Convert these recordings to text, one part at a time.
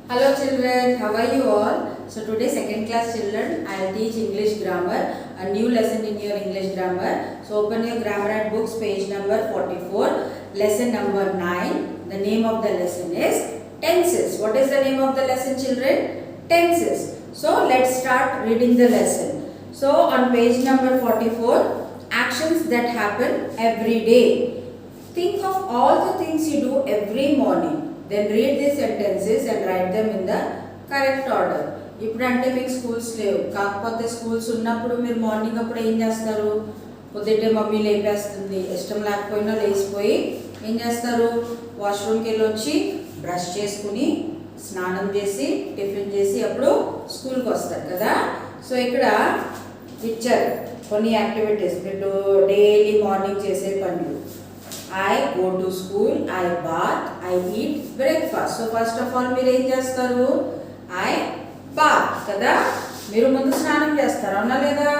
Hello children, how are you all? So today second class children, I will teach English grammar, a new lesson in your English grammar. So open your grammar and books page number 44, lesson number 9. The name of the lesson is tenses. What is the name of the lesson children? Tenses. So let's start reading the lesson. So on page number 44, actions that happen every day. Think of all the things you do every morning. Then read these sentences and write them in the correct order. ఇప్పుడు అంటే మీకు schools లేవు, కాకపోతే schools ఉన్నప్పుడు మీరు morning అప్పుడు ఏం చేస్తారు? పొద్దుటే మమ్మీ లేపేస్తుంది, ఇష్టం లేకపోయినా లేచిపోయి ఏం చేస్తారు? వాష్రూమ్కి వెళ్ళి వచ్చి బ్రష్ చేసుకుని స్నానం చేసి టిఫిన్ చేసి అప్పుడు స్కూల్కి వస్తారు కదా. సో ఇక్కడ ఇచ్చారు కొన్ని యాక్టివిటీస్, మీరు డైలీ మార్నింగ్ చేసే పనులు. I go to school, I bath, I eat breakfast. So first of all మీరు ఏం చేస్తారు? I bath కదా, మీరు ముందు స్నానం చేస్తారు అవునా లేదా?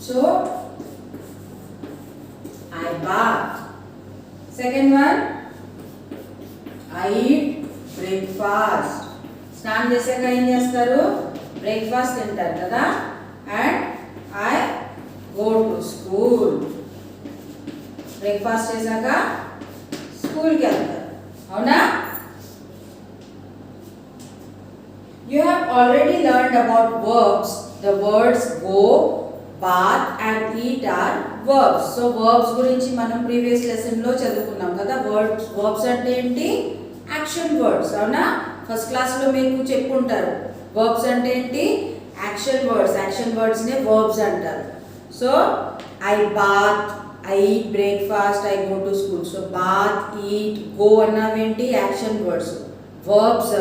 So I bath. Second one, I eat breakfast. స్నానం చేసాక ఏం చేస్తారు? బ్రేక్ఫాస్ట్ తింటారు కదా. And I go to school. Breakfast చేశాక స్కూల్కి వెళ్తారు అవునా? You have already learned about verbs. The words go, bath and eat are verbs. So verbs గురించి మనం ప్రీవియస్ లెసన్ లో చదువుకున్నాం కదా. verbs అంటే ఏంటి? యాక్షన్ వర్డ్స్ అవునా? ఫస్ట్ క్లాస్ లో మీకు చెప్పుంటారు verbs అంటే ఏంటి? Action words. యాక్షన్ వర్డ్స్ నే verbs అంటారు. So I bath, I eat breakfast, I go to school. So bath, eat, go annaventi action words, verbs.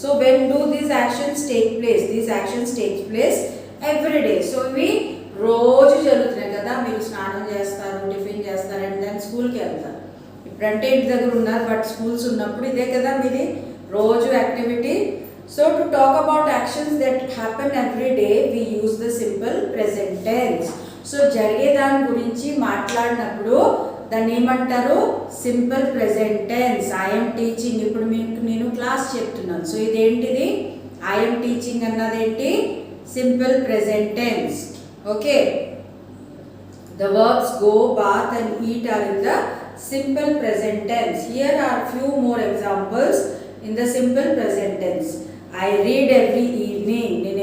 So when do these actions take place? These actions take place every day. So we రోజు జరుగుతున్నాయి కదా. మీరు స్నానం చేస్తారు, tiffin చేస్తారు and then స్కూల్కి వెళ్తారు. ఇప్పుడంటే ఇంటి దగ్గర ఉన్నారు, బట్ స్కూల్స్ ఉన్నప్పుడు ఇదే కదా మీది రోజు activity. So to talk about actions that happen every day we use the simple present tense. So జరిగే దాని గురించి మాట్లాడినప్పుడు దాన్ని ఏమంటారు? Simple present tense. I'm teaching, ఇప్పుడు మీకు నేను క్లాస్ చెప్తున్నాను. సో ఇదేంటిది? ఐఎమ్ టీచింగ్ అన్నదేంటి? Simple present tense. Okay, the verbs go, bath and eat are in the simple present tense. Here are few more examples in the simple present tense. I read every evening, నేను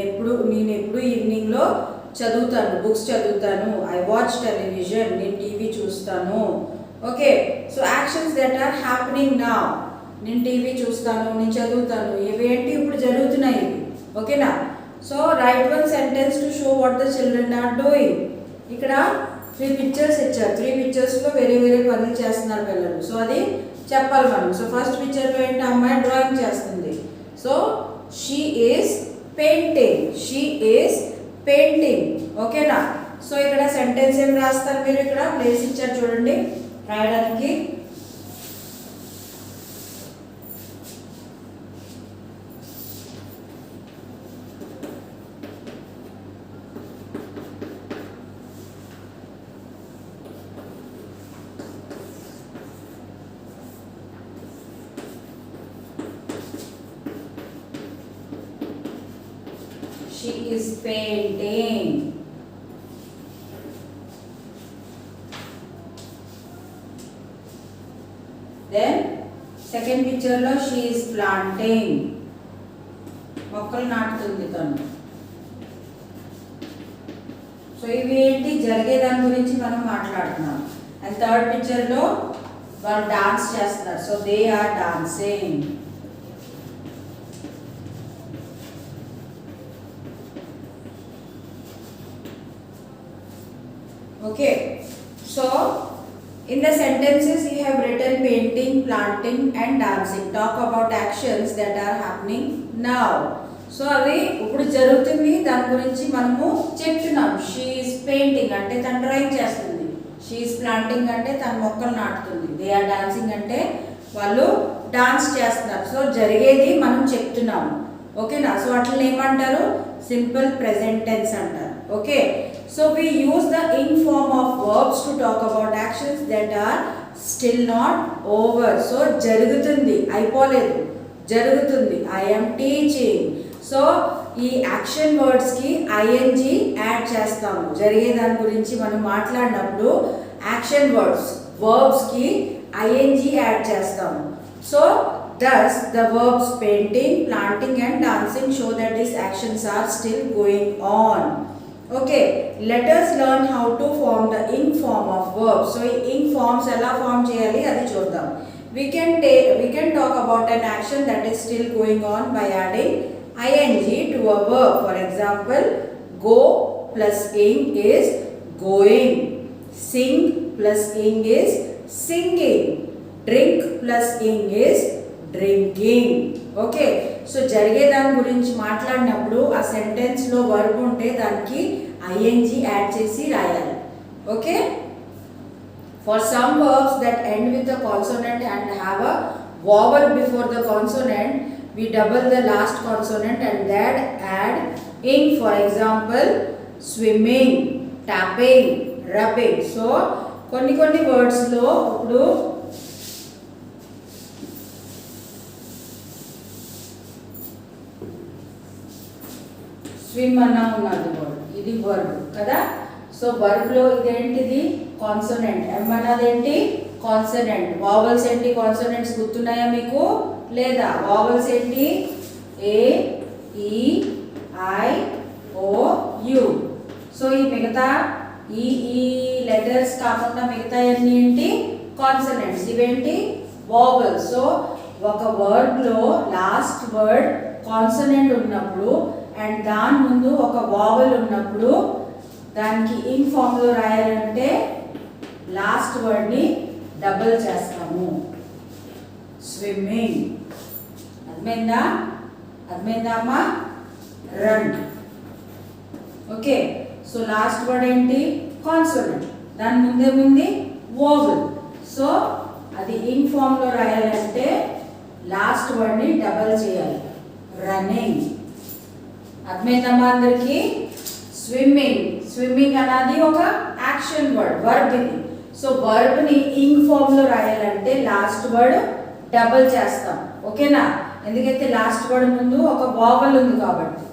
ఎప్పుడు ఈవినింగ్లో చదువుతాను, books చదువుతాను. I watch television, నేను TV చూస్తాను. Okay, so actions that are happening now. నేను TV చూస్తాను, నేను చదువుతాను, ఇవేంటి ఇప్పుడు జరుగుతున్నాయి ఇవి. ఓకేనా? So write one sentence to show what the children are doing. ఇక్కడ 3 పిక్చర్స్ ఇచ్చారు. 3 పిక్చర్స్లో వేరే వేరే పనులు చేస్తున్నారు పిల్లలు. సో అది చెప్పాలి మనం. సో ఫస్ట్ పిక్చర్లో ఏంటి? అమ్మాయి డ్రాయింగ్ చేస్తుంది. So she is painting, she is painting. ఓకేనా? సో ఇక్కడ సెంటెన్స్ ఏం రాస్తారు మీరు? ఇక్కడ ప్లేస్ ఇచ్చారు చూడండి రాయడానికి. She is painting. Then second picture lo she is planting. మొక్కలు నాటుతుంది తను. సో ఇవి ఏంటి? జరిగే దాని గురించి మనం మాట్లాడుతున్నాం. అండ్ థర్డ్ పిక్చర్ లో వాళ్ళు డాన్స్ చేస్తున్నారు. So they are dancing. Okay, so in the sentences you have written painting, planting and dancing. Talk about actions that are happening now. So అవి ఇప్పుడు జరుగుతుంది, దాని గురించి మనము చెప్తున్నాం. షీ ఈస్ పెయింటింగ్ అంటే తను డ్రాయింగ్ చేస్తుంది. షీ ఈస్ ప్లాంటింగ్ అంటే తను మొక్కలు నాటుతుంది. దే ఆర్ డాన్సింగ్ అంటే వాళ్ళు డాన్స్ చేస్తున్నారు. సో జరిగేది మనం చెప్తున్నాము. ఓకేనా? సో అట్లా ఏమంటారు? సింపుల్ ప్రెజెంట్ టెన్స్ అంటారు. Okay, so we use the in form of verbs to talk about actions that are still not over. So జరుగుతుంది, అయిపోలేదు. జరుగుతుంది. I am teaching. సో ఈ యాక్షన్ వర్డ్స్కి ఐఎన్జి యాడ్ చేస్తాము. జరిగే దాని గురించి మనం మాట్లాడినప్పుడు యాక్షన్ వర్బ్స్కి ఐఎన్జి యాడ్ చేస్తాము. So thus the verbs painting, planting and dancing show that these actions are still going on. Okay, let us learn how to form the ing form of verbs. So ing forms ela form cheyali adi chuddam. We can talk about an action that is still going on by adding ing to a verb. For example, go plus ing is going, sing plus ing is singing, drink plus ing is drinking. Okay, so జరిగే దాని గురించి మాట్లాడినప్పుడు ఆ సెంటెన్స్లో verb ఉంటే దానికి ING add చేసి రాయాలి. Okay, for some verbs that end with the consonant and have a vowel before the consonant, we double the last consonant and that add ing. For example, swimming, tapping, rubbing. So కొన్ని వర్డ్స్లో ఇప్పుడు swim అన్న ఉన్నది word, ఇది verb కదా. So వర్బ్లో ఇదేంటిది consonant, ఎం అన్నదేంటి consonant. వావల్స్ ఏంటి consonants గుర్తున్నాయా మీకు లేదా? వావల్స్ ఏంటి ఏ, ఈ, ఐ, ఓ, యు. సో ఈ మిగతా ఈ లెటర్స్ కాకుండా మిగతా అన్ని ఏంటి కాన్సోనెంట్స్, ఇవేంటి వావల్స్. సో ఒక వర్డ్లో లాస్ట్ వర్డ్ కాన్సోనెంట్ ఉన్నప్పుడు అండ్ దాని ముందు ఒక వావల్ ఉన్నప్పుడు దానికి ఇన్ ఫామ్లో రాయాలంటే లాస్ట్ వర్డ్ని డబుల్ చేస్తాము. స్విమ్మింగ్, అర్థమైందా అమ్మా? Run. Okay, so last word ఏంటి కాన్సోనెంట్, దాని ముందేముంది వావల్. సో అది ఇన్ ఫామ్లో రాయాలంటే లాస్ట్ వర్డ్ని డబుల్ చేయాలి. రన్నింగ్, అర్థమైందమ్మా అందరికి? స్విమ్మింగ్ అనేది ఒక యాక్షన్ వర్బ్ ఇది. సో వర్బ్ని ఇంగ్ ఫామ్లో రాయాలంటే లాస్ట్ వర్డ్ డబుల్ చేస్తాం. ఓకేనా? ఎందుకైతే లాస్ట్ వర్డ్ ముందు ఒక వావల్ ఉంది కాబట్టి.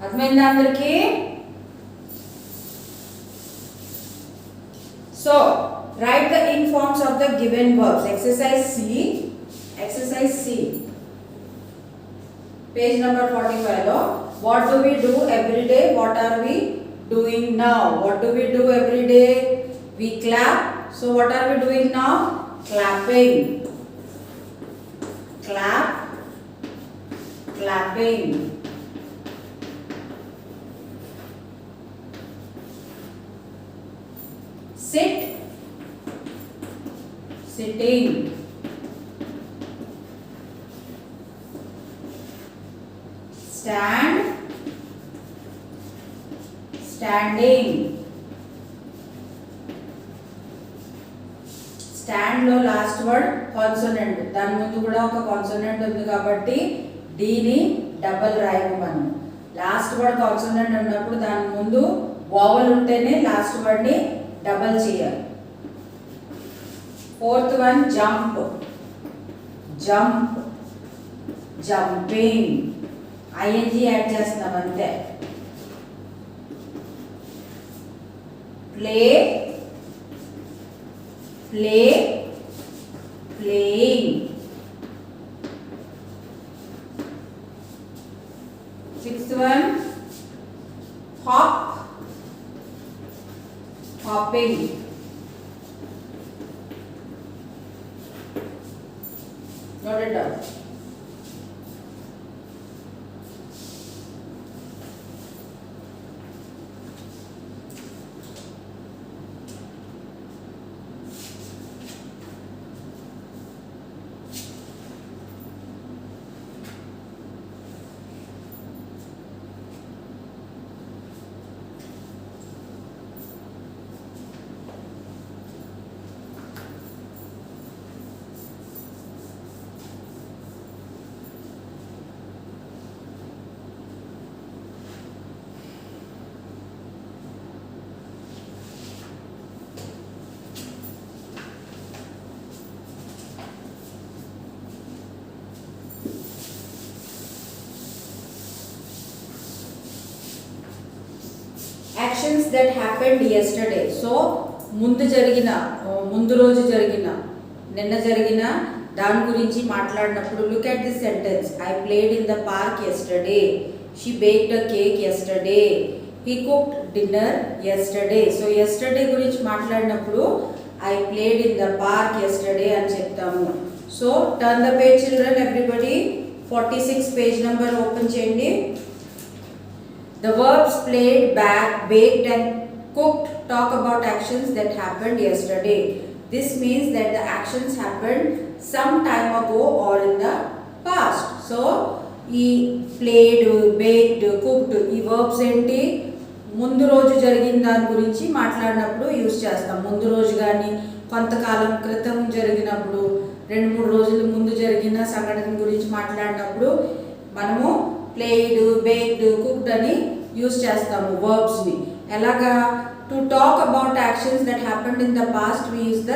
అర్థమైందా అందరికి? So write the ing forms of the given verbs. Exercise C page number 45 లో what do we do every day? What are we doing now? What do we do every day? We clap. So what are we doing now? Clapping. Clapping. Sit, sitting. Stand, standing. Stand లో last word consonant, దాని ముందు కూడా ఒక consonant ఉంది కాబట్టి డీని double రాయము మనం. Last word consonant ఉన్నప్పుడు దాని ముందు వావల్ ఉంటేనే లాస్ట్ వర్డ్ని డబల్ చేయాలి. Fourth one jumping, ING add చేస్తున్నాం అంతే. playing. Sixth one, hopping. Note it down. Actions that happened yesterday. So ముందు రోజు జరిగిన నిన్న జరిగిన దాని గురించి మాట్లాడినప్పుడు look at this sentence. I played in the park yesterday. She baked a cake yesterday. He cooked dinner yesterday. So yesterday గురించి మాట్లాడినప్పుడు I played in the park yesterday అని చెప్తాము. So turn the page children, everybody. 46 page number open చేయండి. The verbs played, baked and cooked talk about actions that happened yesterday. This means that the actions happened some time ago or in the past. So, ఈ played, baked, cooked ఈ verbs ఏంటి? ముందు రోజు జరిగిన దాని గురించి మాట్లాడినప్పుడు యూజ్ చేస్తాం. ముందు రోజు కానీ కొంతకాలం క్రితం జరిగినప్పుడు 2-3 రోజుల ముందు జరిగిన సంఘటన గురించి మాట్లాడినప్పుడు మనము ప్లేడ్, బేక్డ్, కుక్డ్ అని యూజ్ చేస్తాము వర్బ్స్ని. ఎలాగా? To talk about actions that happened in the past we use the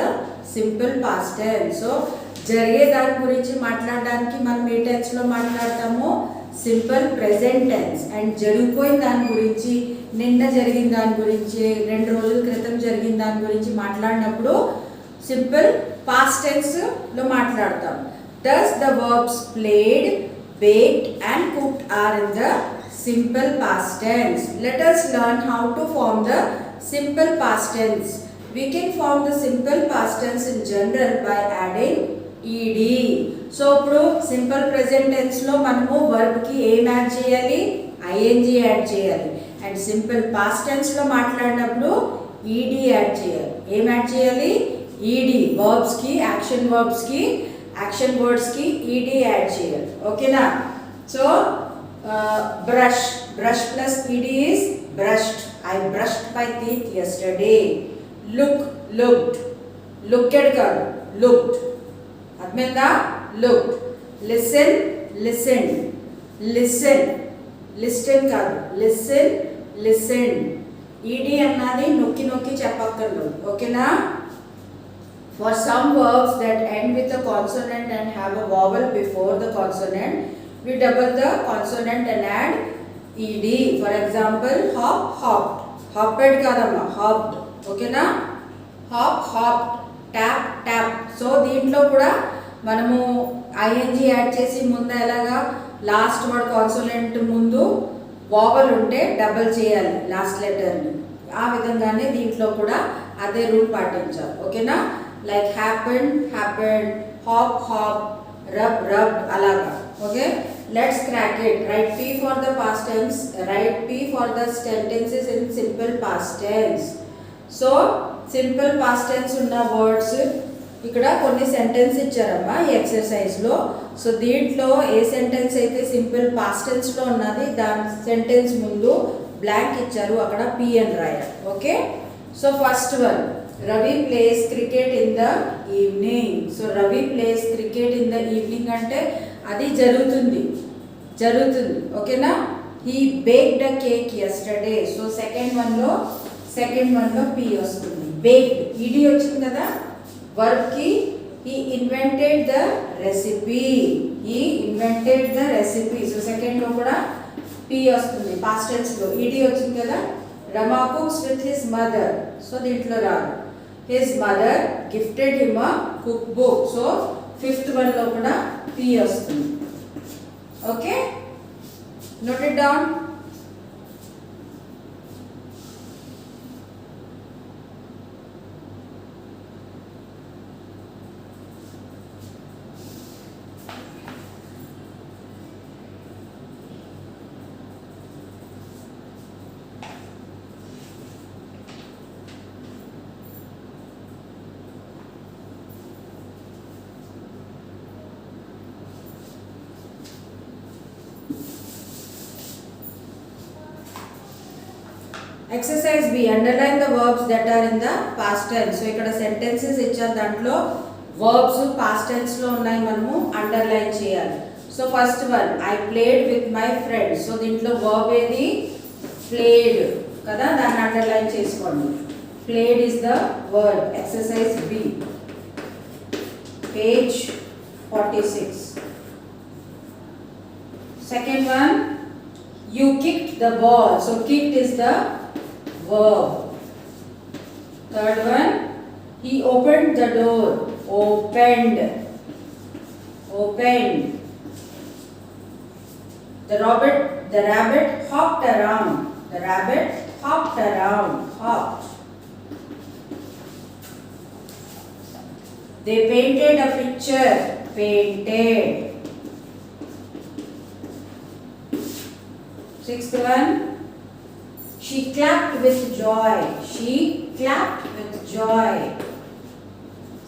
simple past tense. So జరిగే దాని గురించి మాట్లాడడానికి మనం ఏ టెన్స్లో మాట్లాడతాము? Simple present tense. అండ్ జరిగిపోయిన దాని గురించి, నిన్న జరిగిన దాని గురించి, 2 రోజుల క్రితం జరిగిన దాని గురించి మాట్లాడినప్పుడు సింపుల్ పాస్ట్ టెన్స్లో మాట్లాడతాం. Thus the verbs played, baked and cooked are in the simple past tense. Let us learn how to form the simple past tense. We can form the simple past tense in general by adding ed. So ఇప్పుడు simple present tense లో మనము verb కి ఏం add చేయాలి? ing add చేయాలి. And simple past tense లో మాట్లాడినప్పుడు ed add చేయాలి. ఏం యాడ్ చేయాలి? ed. వర్బ్స్ కి, యాక్షన్ వర్బ్స్ కి, యాక్షన్ వర్డ్స్ కి ed యాడ్ చేయాలి. ఓకేనా? So brush plus ed is brushed. I brushed my teeth yesterday. Looked కాదు, looked. అర్థమైందా? looked. listen కాదు, listened. ed అన్నది నొక్కి చెప్పక్కర్లేదు. ఓకేనా? For some verbs that end with a consonant and have a vowel before the consonant, we double the consonant and add ed. For example, hopped. Hopped kadamma, hopped. ఓకేనా? hopped. tap. సో దీంట్లో కూడా మనము ing add చేసి ముందు ఎలాగా last word consonant ముందు vowel ఉంటే డబల్ చేయాలి లాస్ట్ లెటర్ని. ఆ విధంగానే దీంట్లో కూడా అదే రూల్ పాటించాలి. ఓకేనా? లైక్ హ్యాపెండ్, హాప్, రబ్ అలాగా. Okay, let's crack it. Right P for the past tense, రైట్ P for the sentences in simple past tense. So simple past tense ఉన్న వర్డ్స్ ఇక్కడ కొన్ని సెంటెన్స్ ఇచ్చారమ్మా ఈ ఎక్సర్సైజ్లో. సో దీంట్లో ఏ సెంటెన్స్ అయితే సింపుల్ పాస్ట్ టెన్స్లో ఉన్నది దాని సెంటెన్స్ ముందు బ్లాంక్ ఇచ్చారు, అక్కడ P అని రాయాలి. Okay, so first one, Ravi plays cricket in the evening. So Ravi plays cricket in the evening అంటే అది జరుగుతుంది. ఓకేనా? He baked a cake yesterday. So second వన్లో P వస్తుంది. బేక్డ్ ed వచ్చింది కదా వర్బ్కి. He invented the recipe. So సెకండ్లో కూడా P వస్తుంది. పాస్ట్ టెన్స్లో ed వచ్చింది కదా. Rama cooks with his mother. So దీంట్లో రాదు. His mother gifted him a cook book. So fifth వన్లో కూడా P వస్తుంది. Okay, note it down. Exercise B, underline the verbs that are in the past tense. So ఇక్కడ sentences ఇచ్చారు, దాంట్లో verbs past tense లో ఉన్నాయి, మనము అండర్లైన్ చేయాలి. So first one, I played with my friends. So దీంట్లో verb ఏది? played కదా, దాన్ని అండర్లైన్ చేసుకోండి. played is the word. Exercise B, page 46. Second one, you kicked the ball. So kicked is the verb. Third one, he opened the door. Opened. Opened. The rabbit hopped around. The rabbit hopped around. Hopped. They painted a picture. Painted. Sixth one, she clapped with joy. She clapped with joy.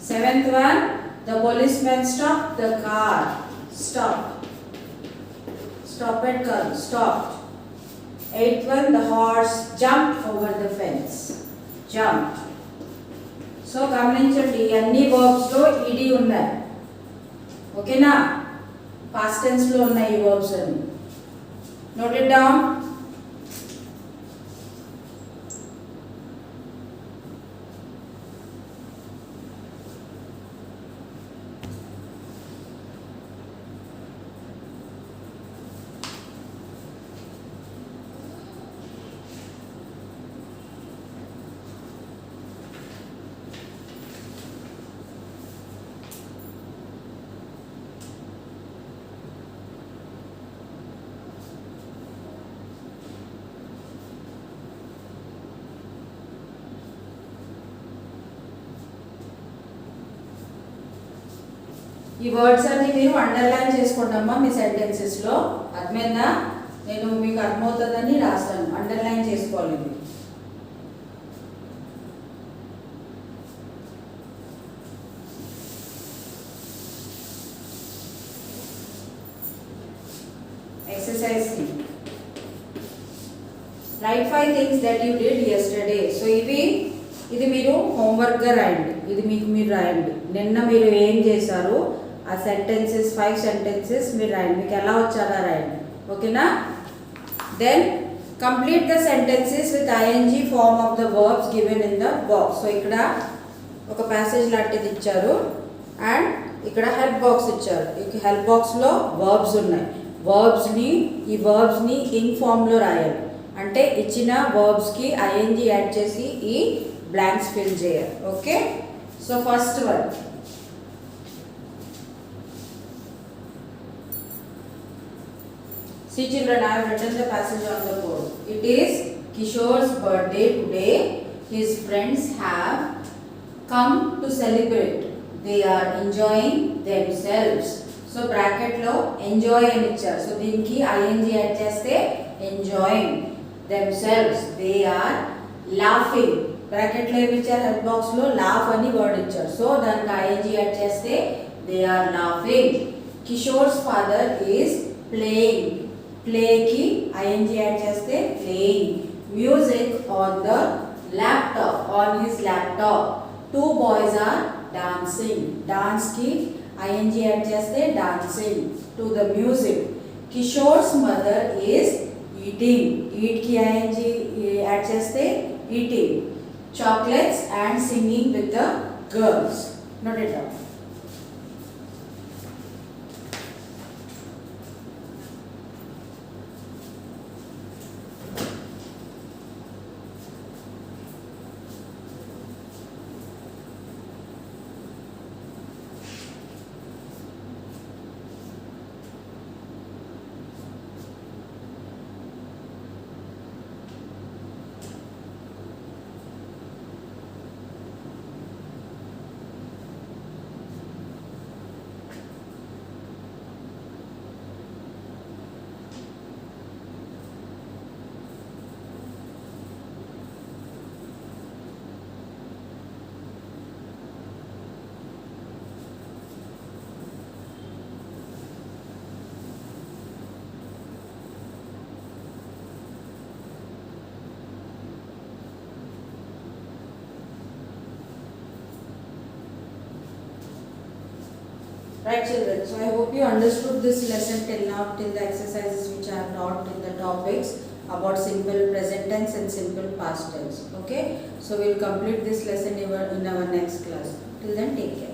Seventh one, the policeman stopped the car. Stopped. Stopped car. Stopped. Eighth one, the horse jumped over the fence. Jumped. So గమనించండి అన్ని verbs లో ఈడి ఉన్నాయి. ఓకేనా? Past tense లో ఉన్నాయి ఈ verbs అన్ని. Note it down. ఈ వర్డ్స్ అన్ని మీరు అండర్లైన్ చేసుకోండమ్మా మీ సెంటెన్సెస్ లో. అర్థమైందా? నేను మీకు అర్థమవుతుందని రాస్తాను. అండర్లైన్ చేసుకోవాలి. Exercise right 5 things that you did yesterday. So ఇది మీరు హోంవర్క్ గా రాయండి. ఇది మీరు రాయండి. నిన్న మీరు ఏం చేశారు ఆ సెంటెన్సెస్ 5 సెంటెన్సెస్ మీరు రాయండి. మీకు ఎలా వచ్చారా రాయండి. ఓకేనా? Then complete the sentences with ING form of the verbs given in the box. So ఇక్కడ ఒక ప్యాసేజ్ లాంటిది ఇచ్చారు అండ్ ఇక్కడ హెల్ప్ బాక్స్ ఇచ్చారు. ఈ హెల్ప్ బాక్స్లో వర్బ్స్ ఉన్నాయి. ఈ వర్బ్స్ని ఇన్ ఫామ్లో రాయాలి. అంటే ఇచ్చిన వర్బ్స్కి ఐఎన్జీ యాడ్ చేసి ఈ బ్లాంక్స్ ఫిల్ చేయాలి. Okay? So first one, see children, I have written the passage on the board. It is Kishore's birthday today. His friends have come to celebrate. They are enjoying themselves. So bracket lo enjoy అని ఇచ్చారు. So దీనికి ing add చేస్తే enjoying themselves. They are laughing. Bracket లో ఏమి ఇచ్చారు? Help box లో laugh అని word ఇచ్చారు. సో దానికి ing యాడ్ చేస్తే they are laughing. Kishore's father is playing. Play ki ing add చేస్తే playing. Music on the laptop. On his laptop. 2 boys are dancing. Dance ki ing add చేస్తే dancing. To the music. Kishore's mother is eating. Eat ki ing add చేస్తే eating chocolates and singing with the girls. Note it down. Right children, so I hope you understood this lesson till now, till the exercises which I have taught in the topics about simple present tense and simple past tense. Okay, so we will complete this lesson in our next class. Till then, take care.